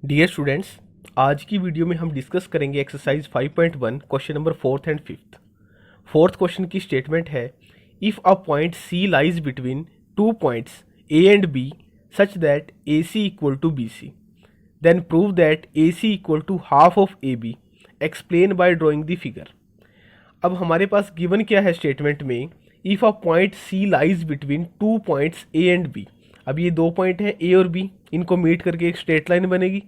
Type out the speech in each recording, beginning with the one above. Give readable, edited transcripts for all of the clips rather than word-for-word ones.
Dear students, आज की video में हम डिस्कस करेंगे exercise 5.1 question number fourth and fifth. Fourth question की स्टेटमेंट है, if a point C lies between two points A and B such that A C equal to B C, then prove that A C equal to half of A B, explain by drawing the figure. अब हमारे पास given क्या है statement में, if a point C lies between two points A and B. अब ये दो point हैं ए और बी, इनको मीट करके एक स्ट्रेट लाइन बनेगी।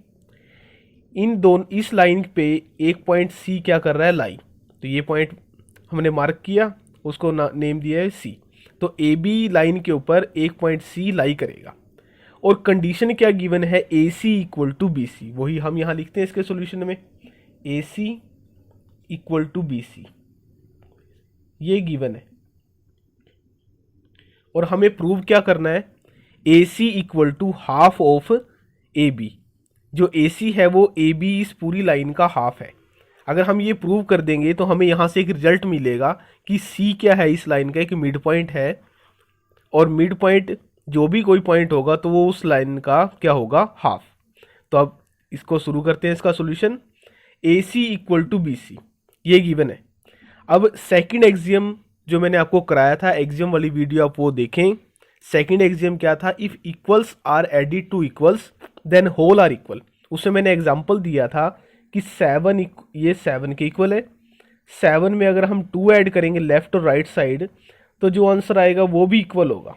इस लाइन पे एक पॉइंट सी क्या कर रहा है, लाई। तो ये पॉइंट हमने मार्क किया, उसको नेम दिया है सी। तो ए बी लाइन के ऊपर एक पॉइंट सी लाई करेगा। और कंडीशन क्या गिवन है, A C equal to B C. वही हम यहाँ लिखते हैं इसके सॉल्यूशन में, A C equal to B C, ये गिवन है। और हमें प्रूव क्या करना है, A C equal to half of A B. जो ए सी है वो ए बी इस पूरी लाइन का हाफ है। अगर हम ये प्रूव कर देंगे तो हमें यहाँ से एक रिजल्ट मिलेगा कि सी क्या है, इस लाइन का एक मिड पॉइंट है। और मिड पॉइंट जो भी कोई पॉइंट होगा तो वो उस लाइन का क्या होगा, हाफ। तो अब इसको शुरू करते हैं, इसका solution. A C equal to B C, ये गिवन है। अब सेकंड एक्सियम जो मैंने आपको कराया था, एक्सियम वाली वीडियो आप वो देखें। सेकंड एक्सियम क्या था, if equals are added to equals then whole are equal. उसमें मैंने एग्जांपल दिया था कि 7 ये 7 के इक्वल है। 7 में अगर हम 2 ऐड करेंगे लेफ्ट और राइट साइड तो जो आंसर आएगा वो भी इक्वल होगा।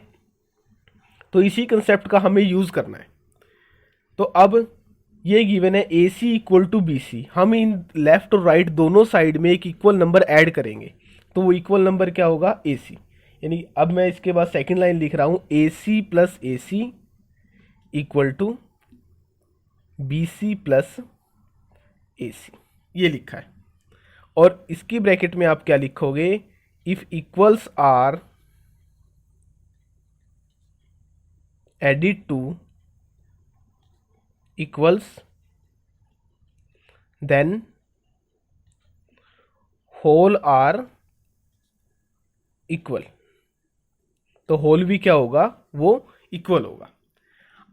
तो इसी कंसेप्ट का हमें यूज़ करना है। तो अब ये गिवन है A C equal to B सी। हम इन लेफ्ट और राइट दोनों साइड में एक इक्वल नंबर ऐड करेंगे तो वो इक्वल नंबर क्या होगा, ए सी। यानी अब मैं इसके बाद सेकंड लाइन लिख रहा हूँ, A C plus A C equal to B C plus A C, ये लिखा है। और इसकी ब्रैकेट में आप क्या लिखोगे, if equals are added to equals then whole are equal. तो होल भी क्या होगा, वो इक्वल होगा।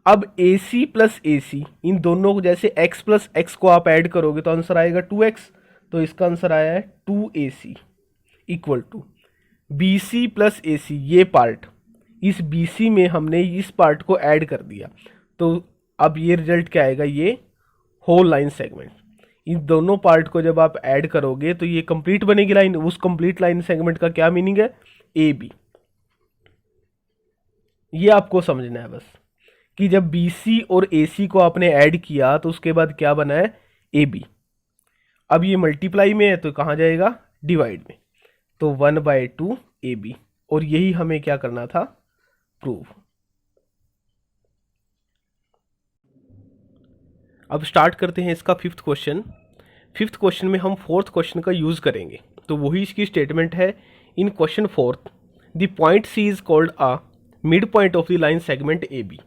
अब ए सी प्लस ए सी, इन दोनों को जैसे x प्लस एक्स को आप ऐड करोगे तो आंसर आएगा 2x। तो इसका आंसर आया है 2ac equal to B C plus A C. ये पार्ट, इस बी सी में हमने इस पार्ट को ऐड कर दिया तो अब ये रिजल्ट क्या आएगा, ये होल लाइन सेगमेंट। इन दोनों पार्ट को जब आप ऐड करोगे तो ये कंप्लीट बनेगी लाइन। उस कंप्लीट लाइन सेगमेंट का क्या मीनिंग है, ए बी। ये आपको समझना है बस कि जब बी सी और ए सी को आपने ऐड किया तो उसके बाद क्या बना है, ए बी। अब ये मल्टीप्लाई में है तो कहाँ जाएगा, डिवाइड में। तो 1/2 ए बी। और यही हमें क्या करना था, प्रूव। अब स्टार्ट करते हैं इसका फिफ्थ क्वेश्चन। फिफ्थ क्वेश्चन में हम फोर्थ क्वेश्चन का यूज़ करेंगे। तो वही इसकी स्टेटमेंट है, in question fourth the point C is called a mid point of the line segment A B.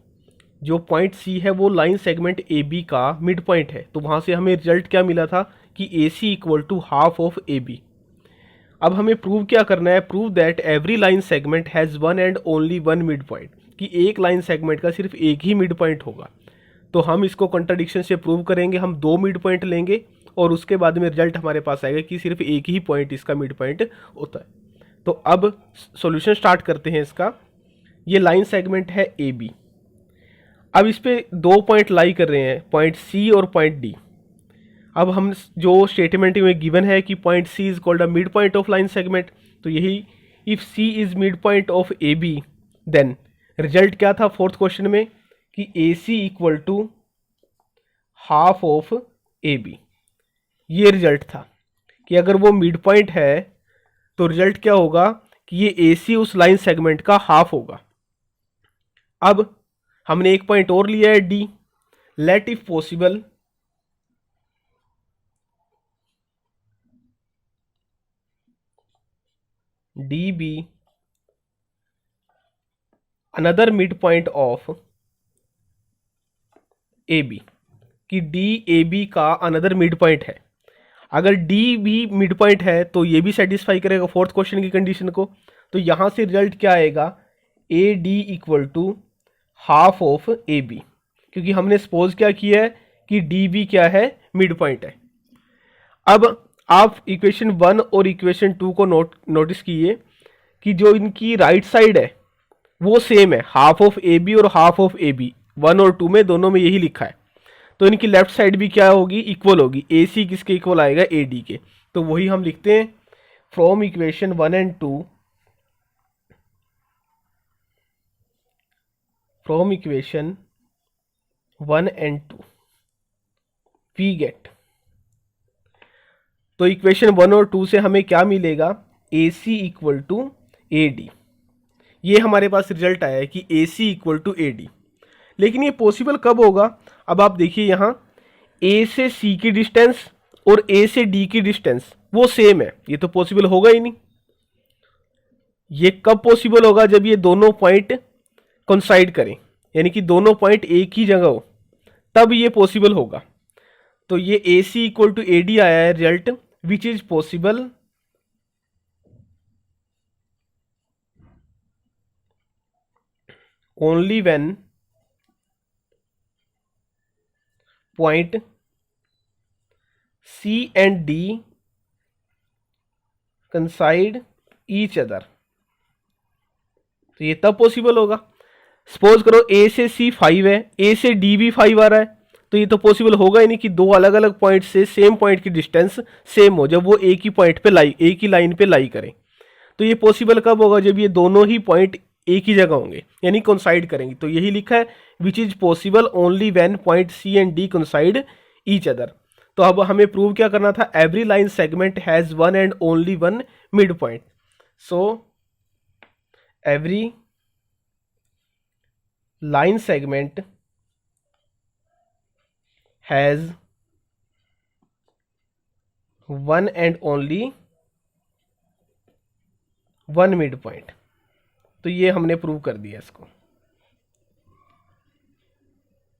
जो पॉइंट सी है वो लाइन सेगमेंट ए बी का मिड पॉइंट है। तो वहाँ से हमें रिजल्ट क्या मिला था कि A C equal to half of A B. अब हमें प्रूव क्या करना है, prove that every line segment has one and only one mid point, कि एक लाइन सेगमेंट का सिर्फ एक ही मिड पॉइंट होगा। तो हम इसको कॉन्ट्राडिक्शन से प्रूव करेंगे। हम 2 मिड पॉइंट लेंगे और उसके बाद में रिजल्ट हमारे पास आएगा कि सिर्फ एक ही पॉइंट इसका मिड पॉइंट होता है। तो अब सॉल्यूशन स्टार्ट करते हैं इसका। ये लाइन सेगमेंट है ए बी। अब इस पे 2 पॉइंट लाई कर रहे हैं, पॉइंट सी और पॉइंट डी। अब हम जो स्टेटमेंट में गिवन है कि point C is called a mid point of line segment, तो यही if C is mid point of A B then result क्या था फोर्थ क्वेश्चन में कि A C equal to half of A B. ये result था कि अगर वो मिड पॉइंट है तो रिजल्ट क्या होगा कि ये ए सी उस लाइन सेगमेंट का हाफ होगा। अब हमने एक पॉइंट और लिया है D. Let if possible D be another mid point of A B, कि डी ए बी का अनदर मिड पॉइंट है। अगर डी भी मिड पॉइंट है तो ये भी सेटिस्फाई करेगा फोर्थ क्वेश्चन की कंडीशन को। तो यहां से रिजल्ट क्या आएगा, A D equal to half of A B. क्योंकि हमने सपोज क्या किया है कि डी बी क्या है, मिड पॉइंट है। अब आप इक्वेशन 1 और इक्वेशन 2 को नोटिस कीजिए कि जो इनकी राइट साइड है वो सेम है, हाफ ऑफ ए बी और हाफ ऑफ ए बी, 1 और 2 में दोनों में यही लिखा है। तो इनकी लेफ्ट साइड भी क्या होगी, इक्वल होगी। ए सी किसके इक्वल आएगा, ए डी के। तो वही हम लिखते हैं from equation 1 and 2, from equation 1 and 2 we get, तो इक्वेशन 1 और 2 से हमें क्या मिलेगा, A C equal to A D. ये हमारे पास रिजल्ट आया है कि A C equal to A D. लेकिन ये पॉसिबल कब होगा, अब आप देखिए यहाँ ए से सी की डिस्टेंस और ए से डी की डिस्टेंस वो सेम है, ये तो पॉसिबल होगा ही नहीं। ये कब पॉसिबल होगा, जब ये दोनों पॉइंट कोइंसाइड करें, यानी कि दोनों पॉइंट एक ही जगह हो, तब ये पॉसिबल होगा। तो ये ए C equal to A D आया है result, which is possible only when point C and D coincide each other। तो ये तब पॉसिबल होगा। सपोज करो A से C 5 है, A से D भी 5 आ रहा है, तो ये तो पॉसिबल होगा ही नहीं कि दो अलग अलग पॉइंट से सेम पॉइंट की डिस्टेंस सेम हो, जब वो एक ही पॉइंट पे एक ही लाइन पे लाई करें। तो ये पॉसिबल कब होगा, जब ये दोनों ही पॉइंट एक ही जगह होंगे, यानी कोइंसाइड करेंगे। तो यही लिखा है which is possible only when point C and D coincide each other. तो अब हमें प्रूव क्या करना था, every line segment has one and only one mid point. So every line segment has one and only one mid point. तो ये हमने prove कर दिया इसको।